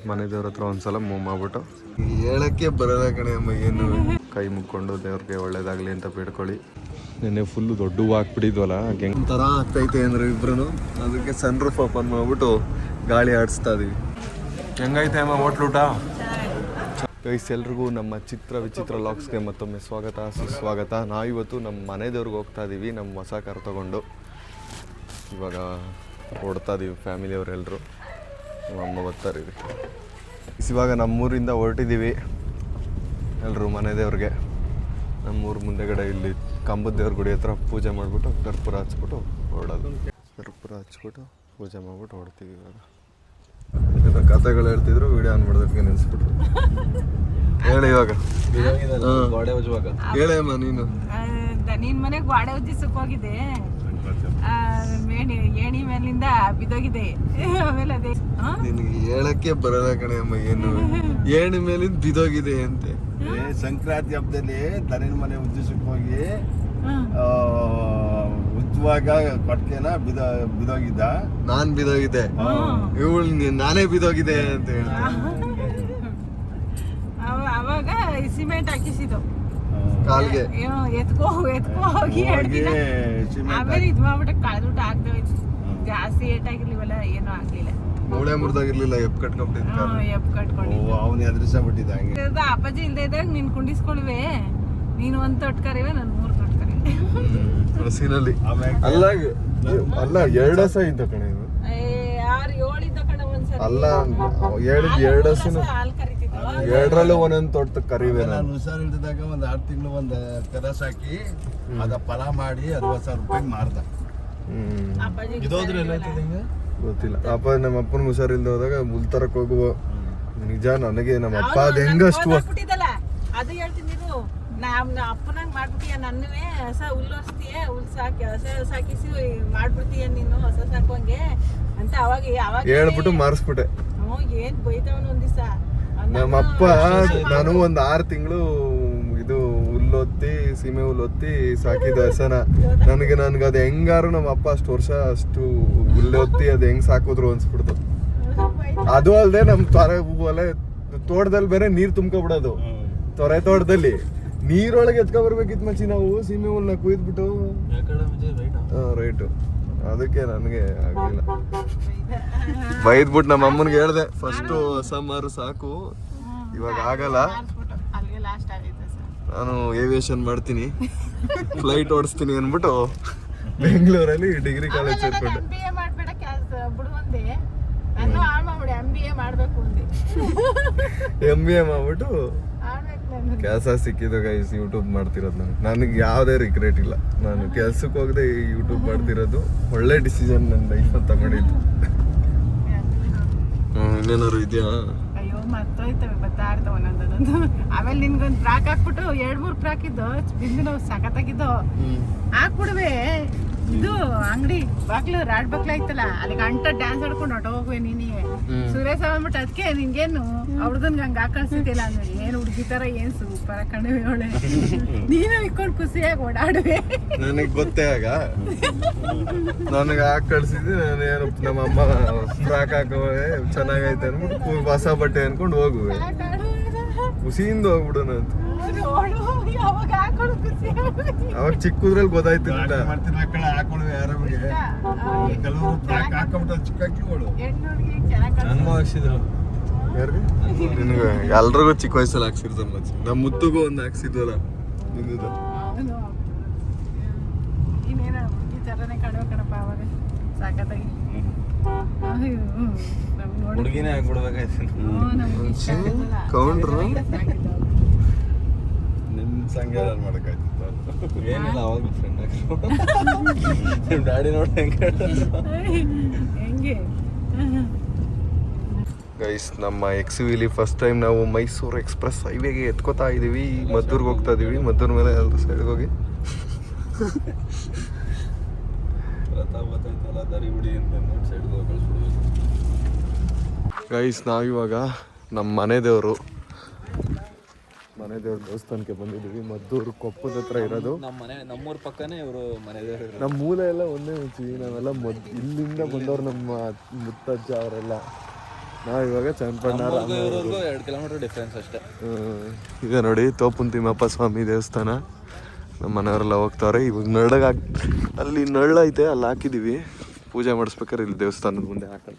ಮನೆ ದೇವ್ರ ಹತ್ರ ಒಂದ್ಸಲ ಮೂವ್ ಮಾಡ್ಬಿಟ್ಟು ಹೇಳಕ್ಕೆ ಬರಲ್ಲ ಕಣೆ ಅಮ್ಮ. ಏನು ಕೈ ಮುಕ್ಕೊಂಡು ದೇವ್ರಿಗೆ ಒಳ್ಳೇದಾಗ್ಲಿ ಅಂತ ಬೇಡ್ಕೊಳ್ಳಿ. ನೆನ್ನೆ ಫುಲ್ಲು ದೊಡ್ಡ ಹಾಕ್ಬಿಟ್ಟಿದ್ವಲ್ಲ, ಹೆಂಗ್ ಥರ ಆಗ್ತೈತೆ ಅಂದ್ರೆ ಇಬ್ರು. ಅದಕ್ಕೆ ಸನ್ ರೂಫ್ ಓಪನ್ ಮಾಡ್ಬಿಟ್ಟು ಗಾಳಿ ಆಡಿಸ್ತಾ ಇದೀವಿ. ಹೆಂಗೈತೆ ಅಮ್ಮ ಹೋಟ್ಲೂಟ? ಗೈಸ್, ಎಲ್ರಿಗೂ ನಮ್ಮ ಚಿತ್ರ ವಿಚಿತ್ರ ಲಾಗ್ಸ್ಗೆ ಮತ್ತೊಮ್ಮೆ ಸ್ವಾಗತ ಸುಸ್ವಾಗತ. ನಾವಿವತ್ತು ನಮ್ಮ ಮನೆ ದೇವ್ರಿಗೆ ಹೋಗ್ತಾ ಇದ್ದೀವಿ, ನಮ್ಮ ಹೊಸ ಕಾರ್ ತೊಗೊಂಡು. ಇವಾಗ ಹೊಡ್ತಾ ಇದೀವಿ ಫ್ಯಾಮಿಲಿಯವರೆಲ್ಲರೂ. ನಮ್ಮ ಅಮ್ಮ ಬರ್ತಾರೆ. ಇವಾಗ ನಮ್ಮೂರಿಂದ ಹೊರಟಿದ್ದೀವಿ ಎಲ್ಲರೂ ಮನೆ ದೇವ್ರಿಗೆ. ನಮ್ಮೂರು ಮುಂದೆಗಡೆ ಇಲ್ಲಿ ಕಂಬದ ದೇವ್ರ ಗುಡಿ ಹತ್ರ ಪೂಜೆ ಮಾಡಿಬಿಟ್ಟು ಕರ್ಪೂರ ಹಚ್ಬಿಟ್ಟು ಹೊರಡೋದು. ಕರ್ಪೂರ ಹಚ್ಬಿಟ್ಟು ಪೂಜೆ ಮಾಡ್ಬಿಟ್ಟು ಹೊಡ್ತೀವಿ. ಇವಾಗ ಕಥೆಗಳು ಹೇಳ್ತಿದ್ರು, ವಿಡಿಯೋ ಆನ್ ಮಾಡೋದಕ್ಕೆ ನೆನೆಸ್ಬಿಟ್ರು. ಹೇಳಿ ಇವಾಗ ಗೋಡೆ ಉಜ್ಜುವಾಗ ಹೇಳಮ್ಮ. ನೀನು ಮನೆಗೆ ಗೋಡೆ ಉಜ್ಜಿಸಕ್ ಹೋಗಿದೆ, ಏಣಿ ಮೇಲಿಂದ ಬಿದ್ದೋಗಿದೆ. ಆಮೇಲೆ ಅದೇ ನಿನಗೆ ಹೇಳಕ್ಕೆ ಬರಲ್ಲ ಕಣೆ ಅಮ್ಮ. ಏನು ಏಣಿ ಮೇಲಿಂದ ಬಿದ್ದೋಗಿದೆ ಅಂತೆ. ಸಂಕ್ರಾಂತಿ ಹಬ್ಬದಲ್ಲಿ ದನಿನ ಮನೆ ಉಜ್ಜಿಸಕ್ ಹೋಗಿ ಉಜ್ಜುವಾಗ ಕೊಟ್ಕೆನ ಬಿದೋಗಿದ್ದ. ನಾನ್ ಬಿದೋಗಿದ್ದೆ, ಇವಳು ನಾನೇ ಬಿದೋಗಿದೆ ಅಂತ ಹೇಳಿ ಅವಾಗ ಸಿಮೆಂಟ್ ಹಾಕಿಸಿದ್ದು ಕಾಲ್ಗೆ. ಎತ್ಕೋ ಹೋಗಿ ಆಮೇಲೆ ಇದ್ ಮಾಡ್ಬಿಟ್ಟ ಕಳೆದುಟ ಆಗ್ತೋಯ್ತು. ಜಾಸ್ತಿ ಏಟ್ ಆಗಿರ್ಲಿವಲ್ಲ, ಏನೂ ಆಗ್ಲಿಲ್ಲ. ಮೂಳೆ ಮುರಿದಾಗಿರ್ಲಿಲ್ಲ, ಎಪ್ ಕಟ್ಕೊಂಡಿದ್ದು. ಅವನ ಎದುರಿಸ ಬಿಟ್ಟಿದ್ದ. ಹಂಗೆ ಅಪ್ಪಾಜಿ ಇಲ್ದೇ ಇದ್ದಾಗ ನೀನ್ ಕುಂಡಿಸ್ಕೊಳ್ವೆ. ನೀನು ಒಂದ್ ತೊಟ್ಕರಿವೆ, ನಾನು 3 ತೊಟ್ಕರಿ. ಸೀನಲ್ಲಿ ಅಲ್ಲ 2 ಹಸ ಇದ್ದ ಕಣೆ. 6-7 ಇದ್ದ ಕಣ ಒಂದ್ಸರಿ. ಅಲ್ಲ 2 ಹಸನು ಹಾಲ್ ಕರಿತಿದ್ದ. 2ರಲ್ಲೂ ಒಂದೊಂದು ತೊಟ್ಟು ಕರಿವೆ. ನಾನು ಹುಷಾರಿಲ್ದಾಗ ಒಂದ್ 6 ತಿಂಗಳು ಒಂದ್ ಕರಸ್ ಹಾಕಿ ಅದ ಫಲ ಮಾಡಿ 60,000 ರೂಪಾಯಿ ಮಾರ್ದ. ಗೊತ್ತಿಲ್ಲ. ಅಪ್ಪ ನಮ್ಮ ಅಪ್ಪನ ಹುಷಾರಿಲ್ದ ಹೋದಾಗ ಮುಲ್ತರಕ್ ಹೋಗುವ. ನಿಜ ನನಗೆ ನಮ್ಮ ಅಪ್ಪ ಅದ್ ಹೆಂಗಷ್ಟು ಅದು ಹೇಳ್ತೀನಿ. ನೀನು ನಮ್ಮ ಅಪ್ಪನಂಗ್ ಮಾಡ್ಬಿಟ್ಟಿಯ, ನನ್ನವೇ ಹೊಸ ಹುಲ್ಲು ಹಸ್ತೀಯ, ಹುಲ್ ಸಾಕಿ ಹೊಸ ಸಾಕಿಸಿ ಮಾಡ್ಬಿಡ್ತೀಯ ನೀನು ಹೊಸ ಸಾಕುವಂಗೆ ಅಂತ ಅವಾಗ ಹೇಳ್ಬಿಟ್ಟು ಮಾರಿಸ್ಬಿಟ್ಟೆ. ಏನ್ ಬೈತಾವನ ಒಂದ್ ದಿವಸ. ನಮ್ಮಪ್ಪ ನಾನು ಒಂದ್ 6 ತಿಂಗಳು ಇದು ಹುಲ್ಲೊತ್ತಿ ಸೀಮೆ ಹುಲ್ಲೊತ್ತಿ ಸಾಕಿದ ಹಸನ. ನನ್ಗೆ ಅದ್ ಹೆಂಗಾರು ನಮ್ಮ ಅಪ್ಪ ಅಷ್ಟು ವರ್ಷ ಅಷ್ಟು ಹುಲ್ಲೊತ್ತಿ ಅದ್ ಹೆಂಗ್ ಸಾಕಿದ್ರು ಅನ್ಸ್ಬಿಡ್ತು. ಅದು ಅಲ್ದೆ ನಮ್ ಹೊಲ ತೋಟದಲ್ಲಿ ಬೇರೆ ನೀರ್ ತುಂಬ್ಕೊಬಿಡೋದು. ತೋಟದಲ್ಲಿ ನೀರೊಳಗೆ ಎತ್ಕೊಬರ್ಬೇಕಿತ್ತು ಮಚ್ಚಿ ನಾವು ಸೀಮೆ ಹುಲ್ನ ಕುಯ್ದ್ಬಿಟ್ಟು. ರೈಟು. ಅದಕ್ಕೆ ನನಗೆ ಆಗ್ಲಿಲ್ಲ. ಬೈದ್ಬಿಟ್ಟು ನಮ್ಮ ಅಮ್ಮನ್ಗೆ ಹೇಳ್ದೆ, ಫಸ್ಟ್ ಹೊಸ ಮಾರು ಸಾಕು, ಇವಾಗ ಆಗಲ್ಲ, ನಾನು ಏವಿಯೇಷನ್ ಮಾಡ್ತೀನಿ, ಫ್ಲೈಟ್ ಓಡಿಸ್ತೀನಿ ಅನ್ಬಿಟ್ಟು ಬೆಂಗಳೂರಲ್ಲಿ ಡಿಗ್ರಿ ಕಾಲೇಜ್ ಸೇರ್ಕೊಂಡೆ. MBA ಮಾಡ್ಬಿಟ್ಟು ಕೆಲಸ ಸಿಕ್ಕಿದ್ದು ಗೈಸ್. ಯೂಟ್ಯೂಬ್ ಮಾಡ್ತಿರೋದು ನನಗೆ ಯಾವುದೇ ರಿಗ್ರೆಟ್ ಇಲ್ಲ. ನಾನು ಕೆಲ್ಸಕ್ಕೆ ಹೋಗದೆ ಯೂಟ್ಯೂಬ್ ಮಾಡ್ತಿರೋದು ಒಳ್ಳೆ ಡಿಸಿಷನ್ ನನ್ನ ಲೈಫಲ್ಲಿ ತಗೊಂಡಿದ್ದು. ಇನ್ನೇನಾದ್ರು ಇದೆಯಾ? ಅಯ್ಯೋ ಮರ್ತೋಯ್ತವೆ, ಬರ್ತಾ ಇರ್ತಾವ ಒಂದೊಂದೊಂದು. ಆಮೇಲೆ ನಿನ್ಗೊಂದು ಫ್ರಾಕ್ ಹಾಕ್ಬಿಟ್ಟು 2-3 ಫ್ರಾಕ್ ಇದ್ದು ಬಿಂದು ನಾವು ಸಖತ್ತಾಗಿದ್ದು ಹಾಕ್ಬಿಡುವೆ. ಇದು ಅಂಗಡಿ ಬಾಗ್ಲು ರಾಡ್ ಬಾಗ್ಲ ಐತಲ್ಲ, ಅಲ್ಲಿ ಗಂಟ ಡ್ಯಾನ್ಸ್ ಆಡ್ಕೊಂಡು ಹೊಟ್ಟ ಹೋಗುವೆ ನೀನೇ. ಸುರೇಶ್ ಅಂದ್ಬಿಟ್ಟು ಅದಕ್ಕೆ ನಿನ್ಗೇನು ಅವ್ರದನ್ಗೆ ಹಂಗ ಹಾಕಳ್ಸಿದ್ದಿಲ್ಲ ಅಂದ್ರೆ, ಏನ್ ಹುಡುಗಿ ತರ ಏನ್ ಸೂಪರ್ ಹಾಕೊಂಡ್ವಿ ಅವಳೆ. ನೀನು ಇಕ್ಕೊಂಡು ಖುಷಿಯಾಗಿ ಓಡಾಡುವೆ. ನನಗೆ ಗೊತ್ತೇ ಆಗ ನನಗೆ ಹಾಕಿ ಕಳ್ಸಿದ್ದೆ. ನಾನೇನು ನಮ್ಮಮ್ಮ ಫ್ರಾಕ್ ಹಾಕೋವೆ ಚೆನ್ನಾಗೈತೆ ಅನ್ಬಿಟ್ಟು ಹೊಸ ಬಟ್ಟೆ ಅನ್ಕೊಂಡು ಹೋಗುವೆ. ಖುಷಿಯಿಂದ ಹೋಗ್ಬಿಡೋಣ ಅಂತ. ಅವಾಗ ಚಿಕ್ಕದ್ರಲ್ಲಿ ಗೊತ್ತಾಯ್ತು. ಎಲ್ರಿಗೂ ಚಿಕ್ಕ ವಯಸ್ಸಲ್ಲಿ ಹಾಕ್ಸಿರ್ತಾರೆ ಮಚ್ಚಿ. ನಮ್ಮ ಮುತ್ತುಗೂ ಒಂದು ಹಾಕ್ಸಿದ್ವಲ್ಲ ನಿಂದು. ಹುಡುಗಿನೇ ಆಗ್ಬಿಡ್ಬೇಕಾಯ್ತು. ಕೌಂಡ್ರು ನಿಮ್ ಸಂಘ ಮಾಡಕ್ಕಾಯ್ತು. ಏನಿಲ್ಲ, ಅವಾಗ ಫ್ರೆಂಡ್ ನಿಮ್ ಡ್ಯಾಡಿ ನೋಡಿ ಹೆಂಗೆ ಗೈಸ್. ನಮ್ಮ XUV ಫಸ್ಟ್ ಟೈಮ್ ನಾವು ಮೈಸೂರು ಎಕ್ಸ್ಪ್ರೆಸ್ ಹೈವೇಗೆ ಎತ್ಕೋತಾ ಇದೀವಿ. ಮದ್ದೂರ್ಗೆ ಹೋಗ್ತಾ ಇದೀವಿ. ಮದ್ದೂರ್ ಮೇಲೆ ಎಲ್ಲರೂ ಸೈಡ್ಗೆ ಹೋಗಿ ಗೈಸ್. ನಾವಿವಾಗ ನಮ್ಮ ಮನೆ ದೇವರು ದೇವಸ್ಥಾನಕ್ಕೆ ಬಂದಿದ್ದೀವಿ. ಮದ್ದೂರು ಕೊಪ್ಪದ ಹತ್ರ ಇರೋದು. ನಮ್ಮೂರ ಪಕ್ಕನೇ ಇವರು ಮನೆ ದೇವರು. ನಮ್ಮ ಮೂಲೆ ಎಲ್ಲ ಒಂದೇ ಮುಂಚಿ. ನಾವೆಲ್ಲ ಇಲ್ಲಿಂದ ಬಂದವ್ರು, ನಮ್ಮ ಮುತ್ತಜ್ಜ ಅವರೆಲ್ಲ. ನಾವು ಇವಾಗ ಚನ್ನಪಣ್ಣ 2 ಕಿಲೋಮೀಟರ್ ಡಿಫ್ರೆನ್ಸ್ ಅಷ್ಟೇ. ಈಗ ನೋಡಿ ತೋಪುನ್ ತಿಮ್ಮಪ್ಪ ಸ್ವಾಮಿ ದೇವಸ್ಥಾನ. ನಮ್ಮ ಮನೆಯವರೆಲ್ಲ ಹೋಗ್ತಾವ್ರೆ. ಇವಾಗ ನಳ್ಳಗೆ ಅಲ್ಲಿ ನಳ್ಳ ಐತೆ, ಅಲ್ಲಿ ಹಾಕಿದ್ದೀವಿ. ಪೂಜೆ ಮಾಡಿಸ್ಬೇಕಾದ್ರೆ ಇಲ್ಲಿ ದೇವಸ್ಥಾನದ ಮುಂದೆ ಹಾಕಲ್ಲ.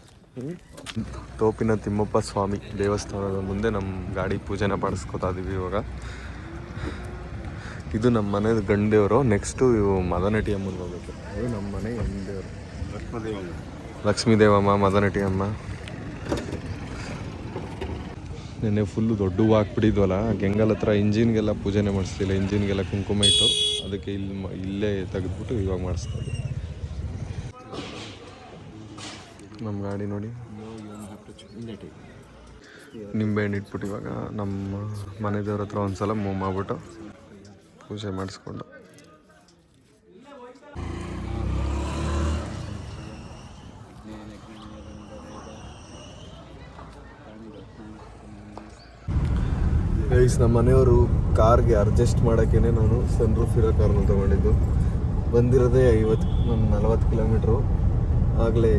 ತೋಪಿನ ತಿಮ್ಮಪ್ಪ ಸ್ವಾಮಿ ದೇವಸ್ಥಾನದ ಮುಂದೆ ನಮ್ಮ ಗಾಡಿ ಪೂಜೆನ ಮಾಡಿಸ್ಕೊತಾ ಇದೀವಿ ಇವಾಗ. ಇದು ನಮ್ಮ ಮನೆಯ ಗಂಡೇವರು. ನೆಕ್ಸ್ಟು ಮದನಟಿ ಅಮ್ಮನ ಹೋಗ್ಬೇಕು. ಇದು ನಮ್ಮ ಮನೆ ಗಂಡೇವರು ಲಕ್ಷ್ಮೀ ದೇವಮ್ಮ, ಮದನಟಿ ಅಮ್ಮ. ನೆನ್ನೆ ಫುಲ್ಲು ದೊಡ್ಡ ಹಾಕ್ಬಿಟ್ಟಿದ್ವಲ್ಲ, ಗೆಂಗಲ್ ಹತ್ರ ಇಂಜಿನ್ಗೆಲ್ಲ ಪೂಜೆನೇ ಮಾಡಿಸ್ತಿಲ್ಲ. ಇಂಜಿನ್ಗೆಲ್ಲ ಕುಂಕುಮ ಇಟ್ಟು ಅದಕ್ಕೆ ಇಲ್ಲೇ ತೆಗೆದ್ಬಿಟ್ಟು ಇವಾಗ ಮಾಡಿಸ್ತಾ ಇದ್ದೀವಿ. ನಮ್ಮ ಗಾಡಿ ನೋಡಿ ನಿಂಬೆಹಣ್ಣು ಇಟ್ಬಿಟ್ಟು ಇವಾಗ ನಮ್ಮ ಮನೆ ದೇವ್ರ ಹತ್ರ ಒಂದ್ಸಲ ಮೂವ್ ಮಾಡ್ಬಿಟ್ಟು ಪೂಜೆ ಮಾಡಿಸ್ಕೊಂಡು ಗೈಸ್, ನಮ್ಮ ಮನೆಯವರು ಕಾರ್ಗೆ ಅಡ್ಜಸ್ಟ್ ಮಾಡೋಕ್ಕೇ ನಾನು ಸನ್ ರೂಫ್ ಇರೋ ಕಾರ್ನ ತೊಗೊಂಡಿದ್ದು. ಬಂದಿರೋದೇ 40 ಕಿಲೋಮೀಟ್ರು. ಆಗಲೇ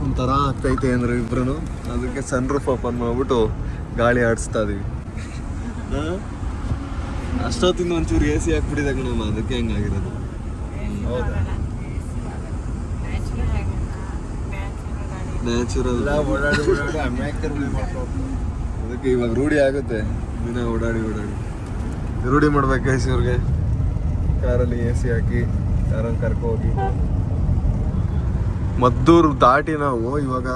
ಒಂಥರ ಆಗ್ತೈತೆ ಅಂದ್ರೆ ಇಬ್ರು. ಅದಕ್ಕೆ ಸನ್ ರೂಫ್ ಓಪನ್ ಮಾಡ್ಬಿಟ್ಟು ಗಾಳಿ ಆಡಿಸ್ತಾ ಇದೀವಿ. ಅಷ್ಟೊತ್ತಿಂದ ಒಂಚೂರು AC ಹಾಕ್ಬಿಟ್ಟಿದೆ ಕಣಮ್ಮ, ಅದಕ್ಕೆ ಹೆಂಗಾಗಿರೋದು. ನ್ಯಾಚುರಲ್ ಅದಕ್ಕೆ ಇವಾಗ ರೂಢಿ ಆಗುತ್ತೆ. ದಿನ ಓಡಾಡಿ ರೂಢಿ ಮಾಡ್ಬೇಕು ಇವ್ರಿಗೆ. ಕಾರಲ್ಲಿ AC ಹಾಕಿ ಕಾರಲ್ಲಿ ಕರ್ಕೋಗಿ ಮದ್ದೂರು ದಾಟಿ ನಾವು ಇವಾಗ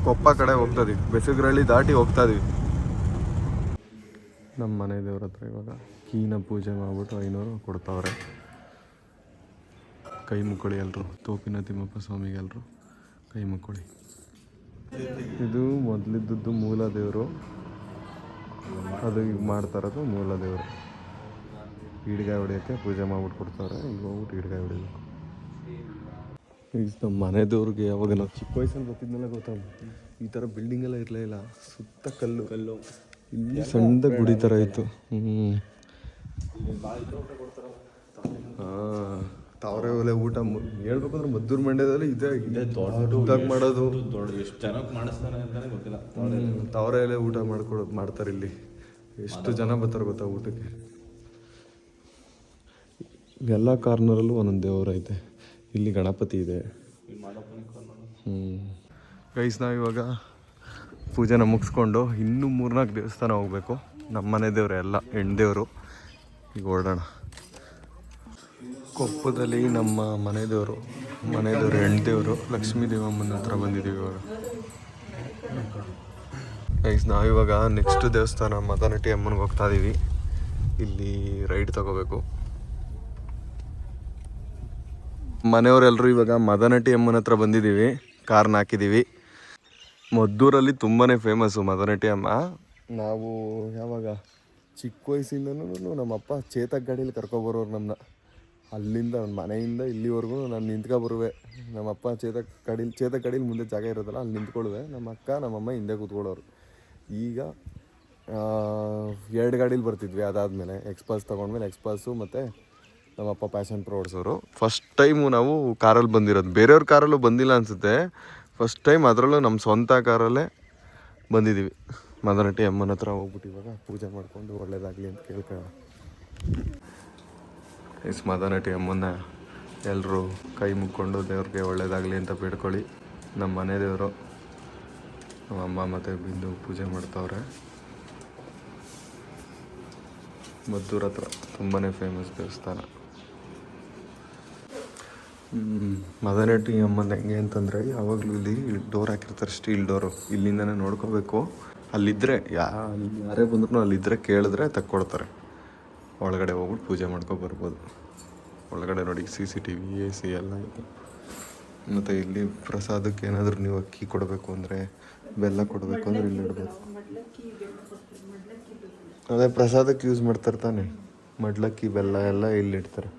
ಕೊಪ್ಪ ಕಡೆ ಹೋಗ್ತಾ ಇದೀವಿ. ಬೆಸಗ್ರಳ್ಳಿ ದಾಟಿ ಹೋಗ್ತಾ ಇದೀವಿ. ನಮ್ಮ ಮನೆ ದೇವ್ರ ಹತ್ರ ಇವಾಗ ಕೀನ ಪೂಜೆ ಮಾಡ್ಬಿಟ್ಟು 500 ಕೊಡ್ತಾವ್ರೆ. ಕೈ ಮುಕ್ಕೊಳ್ಳಿ ಎಲ್ಲರೂ. ತೋಪಿನ ತಿಮ್ಮಪ್ಪ ಸ್ವಾಮಿಗೆ ಎಲ್ಲರೂ ಕೈ ಮುಕ್ಕೊಳ್ಳಿ. ಇದು ಮೊದಲಿದ್ದದ್ದು ಮೂಲ ದೇವರು. ಅದು ಈಗ ಮಾಡ್ತಾ ಇರೋದು ಮೂಲ ದೇವರು. ಈಡ್ಗಾಯಿ ಹೊಡಿಯೋಕ್ಕೆ ಪೂಜೆ ಮಾಡ್ಬಿಟ್ಟು ಕೊಡ್ತಾರೆ. ಈಗ ಹೋಗ್ಬಿಟ್ಟು ಈಡ್ಗಾಯಿ ಹೊಡಿಬೇಕು. ಈಗ ನಮ್ಮ ಮನೆ ದೇವ್ರಿಗೆ ಯಾವಾಗ ನಾವು ಚಿಕ್ಕ ವಯಸ್ಸಲ್ಲಿ ಬರ್ತಿದ್ನೆಲ್ಲ ಗೊತ್ತಾಗ ಈ ಥರ ಬಿಲ್ಡಿಂಗ್ ಎಲ್ಲ ಇರಲೇ ಇಲ್ಲ. ಸುತ್ತ ಕಲ್ಲು ಇಲ್ಲಿ ಸಣ್ಣದ ಗುಡಿ ಥರ ಇತ್ತು. ತಾವರೆ ಒಲೆ ಊಟ ಹೇಳ್ಬೇಕಂದ್ರೆ ಮದ್ದೂರು ಮಂಡ್ಯದಲ್ಲಿ ಇದೆ ದೊಡ್ಡದಾಗಿ ಮಾಡೋದು. ಎಷ್ಟು ಜನಕ್ಕೆ ಮಾಡಿಸ್ತಾರೆ ಅಂತಲೇ ಗೊತ್ತಿಲ್ಲ. ತಾವರೆ ಎಲೆ ಊಟ ಮಾಡ್ತಾರೆ ಇಲ್ಲಿ. ಎಷ್ಟು ಜನ ಬರ್ತಾರೆ ಗೊತ್ತಾ ಊಟಕ್ಕೆ. ಎಲ್ಲ ಕಾರ್ನರಲ್ಲೂ ಒಂದೊಂದು ದೇವರು ಐತೆ. ಇಲ್ಲಿ ಗಣಪತಿ ಇದೆ. ಗೈಸ್, ನಾವಿವಾಗ ಪೂಜೆನ ಮುಗಿಸ್ಕೊಂಡು ಇನ್ನೂ 3-4 ದೇವಸ್ಥಾನ ಹೋಗಬೇಕು. ನಮ್ಮ ಮನೆ ದೇವರು ಎಲ್ಲ ಹೆಣ್ದೇವರು. ಈಗ ಹೊರಡೋಣ. ಕೊಪ್ಪದಲ್ಲಿ ನಮ್ಮ ಮನೆ ದೇವರು ಹೆಣ್ದೇವರು ಲಕ್ಷ್ಮೀ ದೇವಮ್ಮನ ಹತ್ರ ಬಂದಿದ್ದೀವಿ ಇವಾಗ. ಗೈಸ್, ನಾವಿವಾಗ ನೆಕ್ಸ್ಟ್ ದೇವಸ್ಥಾನ ಮದನಟಿ ಅಮ್ಮನಿಗೆ ಹೋಗ್ತಾ ಇದ್ದೀವಿ. ಇಲ್ಲಿ ರೈಡ್ ತಗೋಬೇಕು. ಮನೆಯವರೆಲ್ಲರೂ ಇವಾಗ ಮದನಟಿ ಅಮ್ಮನ ಹತ್ರ ಬಂದಿದ್ದೀವಿ. ಕಾರ್ನ ಹಾಕಿದ್ದೀವಿ. ಮದ್ದೂರಲ್ಲಿ ತುಂಬಾ ಫೇಮಸ್ಸು ಮದನಟಿ ಅಮ್ಮ. ನಾವು ಯಾವಾಗ ಚಿಕ್ಕ ವಯಸ್ಸಿಂದನೂ ನಮ್ಮಪ್ಪ ಚೇತಕ್ ಗಾಡೀಲಿ ಕರ್ಕೊಬರೋರು ನಮ್ಮನ್ನ. ಅಲ್ಲಿಂದ ಮನೆಯಿಂದ ಇಲ್ಲಿವರೆಗೂ ನಾನು ನಿಂತ್ಕೊ ಬರುವೆ. ನಮ್ಮಪ್ಪ ಚೇತಕ್ ಗಾಡೀಲಿ ಮುಂದೆ ಜಾಗ ಇರೋದಲ್ಲ, ಅಲ್ಲಿ ನಿಂತ್ಕೊಳ್ಳುವೆ. ನಮ್ಮ ಅಕ್ಕ ನಮ್ಮಮ್ಮ ಹಿಂದೆ ಕೂತ್ಕೊಳ್ಳೋರು. ಈಗ 2 ಗಾಡೀಲಿ ಬರ್ತಿದ್ವಿ. ಅದಾದಮೇಲೆ ಎಕ್ಸ್ಪಾಸ್ ತೊಗೊಂಡ್ಮೇಲೆ ಎಕ್ಸ್ಪಾಸು ಮತ್ತು ನಮ್ಮಪ್ಪ ಪ್ಯಾಷನ್ ಪ್ರೋ ಓಡಿಸೋರು. ಫಸ್ಟ್ ಟೈಮು ನಾವು ಕಾರಲ್ಲಿ ಬಂದಿರೋದು. ಬೇರೆಯವ್ರ ಕಾರಲ್ಲೂ ಬಂದಿಲ್ಲ ಅನಿಸುತ್ತೆ. ಫಸ್ಟ್ ಟೈಮ್ ಅದರಲ್ಲೂ ನಮ್ಮ ಸ್ವಂತ ಕಾರಲ್ಲೇ ಬಂದಿದ್ದೀವಿ. ಮದನಟಿ ಅಮ್ಮನ ಹತ್ರ ಹೋಗ್ಬಿಟ್ಟು ಇವಾಗ ಪೂಜೆ ಮಾಡಿಕೊಂಡು ಒಳ್ಳೇದಾಗಲಿ ಅಂತ ಕೇಳ್ಕೊಳ್ಳೋಣ. ಮದನಟಿ ಅಮ್ಮನ ಎಲ್ಲರೂ ಕೈ ಮುಕ್ಕೊಂಡು ದೇವ್ರಿಗೆ ಒಳ್ಳೇದಾಗಲಿ ಅಂತ ಬೇಡ್ಕೊಳ್ಳಿ. ನಮ್ಮ ಮನೆ ದೇವರು ನಮ್ಮ ಅಮ್ಮ ಮತ್ತು ಬಿಂದು ಪೂಜೆ ಮಾಡ್ತಾವ್ರೆ. ಮದ್ದೂರ ಹತ್ರ ತುಂಬಾ ಫೇಮಸ್ ದೇವಸ್ಥಾನ. ಮದನಟಿ ಅಮ್ಮನ ಹೆಂಗೆ ಅಂತಂದರೆ ಯಾವಾಗಲೂ ಇಲ್ಲಿ ಡೋರ್ ಹಾಕಿರ್ತಾರೆ, ಸ್ಟೀಲ್ ಡೋರು. ಇಲ್ಲಿಂದನೇ ನೋಡ್ಕೋಬೇಕು. ಅಲ್ಲಿದ್ದರೆ ಯಾರೇ ಬಂದ್ರೂ ಅಲ್ಲಿದ್ದರೆ ಕೇಳಿದ್ರೆ ತಕ್ಕೊಡ್ತಾರೆ. ಒಳಗಡೆ ಹೋಗ್ಬಿಟ್ಟು ಪೂಜೆ ಮಾಡ್ಕೊಬರ್ಬೋದು. ಒಳಗಡೆ ನೋಡಿ CCTV, AC ಎಲ್ಲ ಇದೆ. ಮತ್ತು ಇಲ್ಲಿ ಪ್ರಸಾದಕ್ಕೆ ಏನಾದರೂ ನೀವು ಅಕ್ಕಿ ಕೊಡಬೇಕು ಅಂದರೆ, ಬೆಲ್ಲ ಕೊಡಬೇಕು ಅಂದರೆ ಇಲ್ಲಿ ಇಡಬೇಕು. ಅದೇ ಪ್ರಸಾದಕ್ಕೆ ಯೂಸ್ ಮಾಡ್ತಾರೆ ತಾನೆ. ಮಡ್ಲಕ್ಕಿ, ಬೆಲ್ಲ ಎಲ್ಲ ಇಲ್ಲಿ ಇಡ್ತಾರೆ.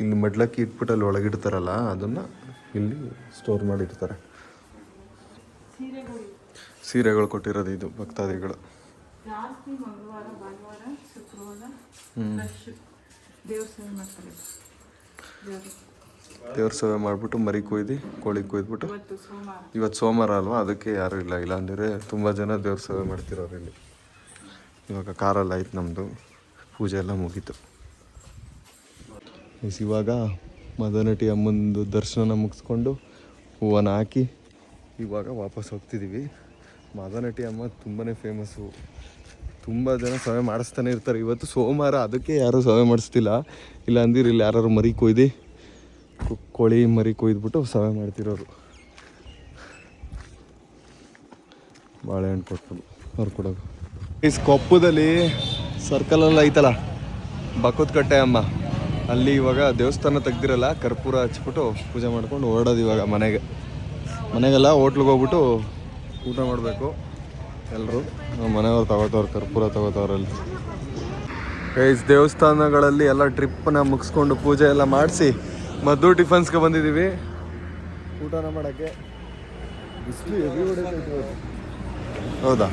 ಇಲ್ಲಿ ಮಡ್ಲಕ್ಕಿ ಇಟ್ಬಿಟ್ಟು ಅಲ್ಲಿ ಒಳಗಿಡ್ತಾರಲ್ಲ, ಅದನ್ನು ಇಲ್ಲಿ ಸ್ಟೋರ್ ಮಾಡಿರ್ತಾರೆ. ಸೀರೆಗಳು ಕೊಟ್ಟಿರೋದು ಇದು ಭಕ್ತಾದಿಗಳು. ದೇವ್ರ ಸೇವೆ ಮಾಡಿಬಿಟ್ಟು ಮರಿ ಕೊಯ್ದು ಕೋಳಿ ಕೊಯ್ದುಬಿಟ್ಟು ಇವತ್ತು ಸೋಮವಾರ ಅಲ್ವಾ, ಅದಕ್ಕೆ ಯಾರೂ ಇಲ್ಲ. ಇಲ್ಲಾಂದರೆ ತುಂಬ ಜನ ದೇವ್ರ ಸೇವೆ ಮಾಡ್ತಿರೋರು ಇಲ್ಲಿ. ಇವಾಗ ಕಾರಲ್ಲಿ ಆಯ್ತು ನಮ್ಮದು, ಪೂಜೆ ಎಲ್ಲ ಮುಗೀತು. ಇವಾಗ ಮದನಟಿ ಅಮ್ಮಂದು ದರ್ಶನ ಮುಗಿಸ್ಕೊಂಡು ಹೂವನ್ನ ಹಾಕಿ ಇವಾಗ ವಾಪಸ್ ಹೋಗ್ತಿದ್ದೀವಿ. ಮದನಟಿ ಅಮ್ಮ ತುಂಬಾ ಫೇಮಸ್ಸು, ತುಂಬ ಜನ ಸೇವೆ ಮಾಡಿಸ್ತಾನೆ ಇರ್ತಾರೆ. ಇವತ್ತು ಸೋಮವಾರ, ಅದಕ್ಕೆ ಯಾರೂ ಸೇವೆ ಮಾಡಿಸ್ತಿಲ್ಲ. ಇಲ್ಲ ಅಂದಿರು ಇಲ್ಲಿ ಯಾರು ಮರಿ ಕೊಯ್ದು ಕೋಳಿ ಮರಿ ಕೊಯ್ದುಬಿಟ್ಟು ಸೇವೆ ಮಾಡ್ತಿರೋರು. ಬಾಳೆಹಣ್ಣು ಕೊಟ್ಟು ಅವ್ರು ಕೊಡೋದು. ಈ ಕೊಪ್ಪದಲ್ಲಿ ಸರ್ಕಲಲ್ಲಿ ಐತಲ್ಲ ಬಕ್ಕುತ್ಕಟ್ಟೆ ಅಮ್ಮ, ಅಲ್ಲಿ ಇವಾಗ ದೇವಸ್ಥಾನ ತೆಗ್ದಿರಲ್ಲ, ಕರ್ಪೂರ ಹಚ್ಬಿಟ್ಟು ಪೂಜೆ ಮಾಡ್ಕೊಂಡು ಹೊರಡೋದು ಇವಾಗ ಮನೆಗೆಲ್ಲ ಹೋಟ್ಲಿಗೆ ಹೋಗ್ಬಿಟ್ಟು ಊಟ ಮಾಡಬೇಕು ಎಲ್ಲರೂ. ನಮ್ಮ ಮನೆಯವ್ರು ತಗೋತವ್ರು, ಕರ್ಪೂರ ತಗೋತವ್ರಲ್ಲಿ. ದೇವಸ್ಥಾನಗಳಲ್ಲಿ ಎಲ್ಲ ಟ್ರಿಪ್ಪನ್ನ ಮುಗಿಸ್ಕೊಂಡು ಪೂಜೆ ಎಲ್ಲ ಮಾಡಿಸಿ ಮದ್ದು ಟಿಫನ್ಸ್ಗೆ ಬಂದಿದ್ದೀವಿ ಊಟನ ಮಾಡೋಕ್ಕೆ. ಬಿಸಿಲು ಹೆವಿ ಹೊಡೆದೈತೆ. ಹೌದಾ?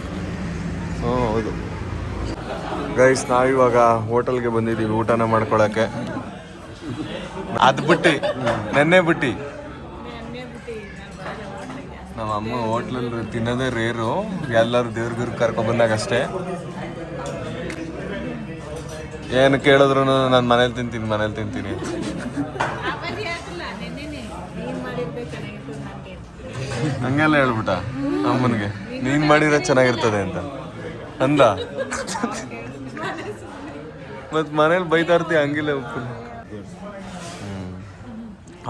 ಹ್ಞೂ ಹೌದು ಗೈಸ್, ನಾವಿವಾಗ ಹೋಟೆಲ್ಗೆ ಬಂದಿದ್ದೀವಿ ಊಟನ ಮಾಡ್ಕೊಳಕ್ಕೆ. ಅದು ಬಿಟ್ಟು ನೆನ್ನೆ ಬಿಟ್ಟು ನಮ್ಮ ಅಮ್ಮ ಹೋಟ್ಲಲ್ಲಿ ತಿನ್ನೋದೇ ರೇರು, ಎಲ್ಲರೂ ದೇವ್ರಿಗೆ ಕರ್ಕೊಬಂದಾಗ ಅಷ್ಟೇ. ಏನು ಕೇಳಿದ್ರು ನಾನು ಮನೇಲಿ ತಿಂತೀನಿ ಹಂಗೆಲ್ಲ ಹೇಳ್ಬಿಟ್ಟ ಅಮ್ಮನಿಗೆ, ನೀನು ಮಾಡಿರೋ ಚೆನ್ನಾಗಿರ್ತದೆ ಅಂತ ಅಂದ. ಮತ್ತು ಮನೇಲಿ ಬೈತಾ ಇರ್ತೀವಿ, ಹಂಗಿಲ್ಲ ಉಪ್ಪು.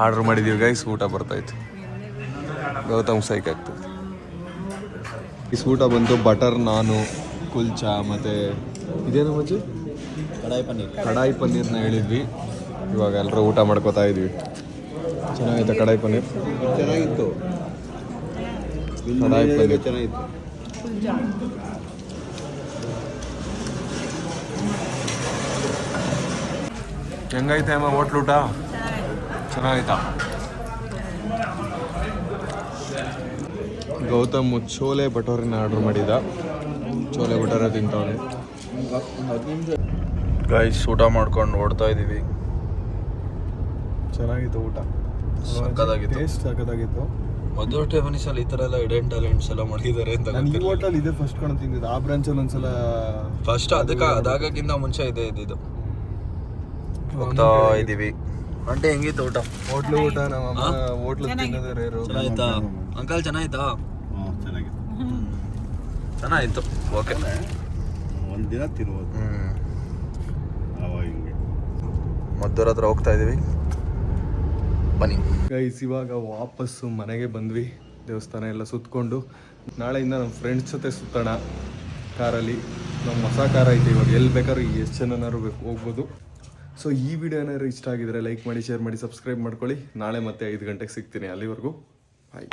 ಆರ್ಡ್ರ್ ಮಾಡಿದ್ದೀವಿ ಗೈಸ್, ಊಟ ಬರ್ತಾಯಿತ್ತು. ಗೌತಮ್ ಸೈಕ್ ಆಗ್ತದೆ. ಊಟ ಬಂತು ಬಟರ್ ನಾನು, ಕುಲ್ಚಾ ಮತ್ತು ಇದೇನು ಮಜ್ಜಿ ಕಡಾಯಿ ಪನ್ನೀರ್ನ ಹೇಳಿದ್ವಿ. ಇವಾಗ ಎಲ್ಲರೂ ಊಟ ಮಾಡ್ಕೋತಾ ಇದ್ವಿ. ಚೆನ್ನಾಗಿತ್ತು ಕಡಾಯಿ ಪನ್ನೀರ್, ಚೆನ್ನಾಗಿತ್ತು. ಕಡಾಯಿ ಪನ್ನೀರ್ ಚೆನ್ನಾಗಿತ್ತು. ಹೆಂಗೈತೆ ಅಮ್ಮ ಹೋಟ್ಲು ಊಟ? ಚೆನ್ನಾಗಿತ್ತಾ? ಗೌತಮ್ ಚೋಲೆ ಭಟೋರಿನ ಆರ್ಡ್ರ್ ಮಾಡಿದ, ಚೋಲೆ ಭಟೋರೆ ತಿಂತವನೆ. ಗೈಸ್ ಊಟ ಮಾಡ್ಕೊಂಡು ಓಡ್ತಾ ಇದ್ದೀವಿ. ಚೆನ್ನಾಗಿತ್ತು ಊಟ, ಸಕ್ಕತ್ತಾಗಿತ್ತು. ಟೇಸ್ಟ್ ಸಕ್ಕತ್ತಾಗಿತ್ತು. ಮದುವೆ ಮನುಷ್ಯಲ್ಲಿ ಈ ಥರ ಎಲ್ಲ ಇಡನ್ ಟ್ಯಾಲೆಂಟ್ಸ್ ಎಲ್ಲ ಮಾಡಿದ್ದಾರೆ ಅಂತ. ನಾನು ಈ ಹೋಟೆಲ್ ಇದೆ ಫಸ್ಟ್ ಕೊಂಡು ತಿಂದಿದ್ದು, ಆ ಬ್ರಾಂಚಲ್ಲಿ ಒಂದ್ಸಲ ಫಸ್ಟ್ ಅದಾಗಕ್ಕಿಂತ ಮುಂಚೆ ಇದ್ದಿದ್ದು. ಹೋಗ್ತಾ ಇದ್ದೀವಿ. ಆಂಟಿ ಹೆಂಗಿತ್ತು ಊಟ? ಹೋಟ್ಲು ಊಟ ನಮ್ಮ ಅಮ್ಮ ಹೋಟ್ಲು ತಿನ್ನೋದೇ ರೇರು. ಚೆನ್ನಾಗಿತ್ತಾ ಅಂಕಲ್? ಚೆನ್ನಾಗಿತ್ತಾ? ಚೆನ್ನಾಗಿತ್ತು. ಓಕೆ, ಒಂದಿನ ತಿನ್ಬೋದು. ಮದ್ದೂರ ಹತ್ರ ಹೋಗ್ತಾ ಇದ್ದೀವಿ, ಬನ್ನಿ ಗೈಸ್. ಇವಾಗ ವಾಪಸ್ಸು ಮನೆಗೆ ಬಂದ್ವಿ, ದೇವಸ್ಥಾನ ಎಲ್ಲ ಸುತ್ತಕೊಂಡು. ನಾಳೆಯಿಂದ ನಮ್ಮ ಫ್ರೆಂಡ್ಸ್ ಜೊತೆ ಸುತ್ತೋಣ ಕಾರಲ್ಲಿ. ನಮ್ಮ ಹೊಸ ಕಾರ್ ಐತೆ, ಇವಾಗ ಎಲ್ಲಿ ಬೇಕಾದ್ರೂ ಎಷ್ಟು ಜನನಾದ್ರು ಹೋಗ್ಬೋದು. ಸೊ ಈ ವಿಡಿಯೋ ಏನಾದ್ರು ಇಷ್ಟ ಆಗಿದ್ರೆ ಲೈಕ್ ಮಾಡಿ, ಶೇರ್ ಮಾಡಿ, ಸಬ್ಸ್ಕ್ರೈಬ್ ಮಾಡ್ಕೊಳ್ಳಿ. ನಾಳೆ ಮತ್ತೆ 5 ಗಂಟೆಗೆ ಸಿಗ್ತೀನಿ. ಅಲ್ಲಿವರೆಗೂ ಬಾಯ್.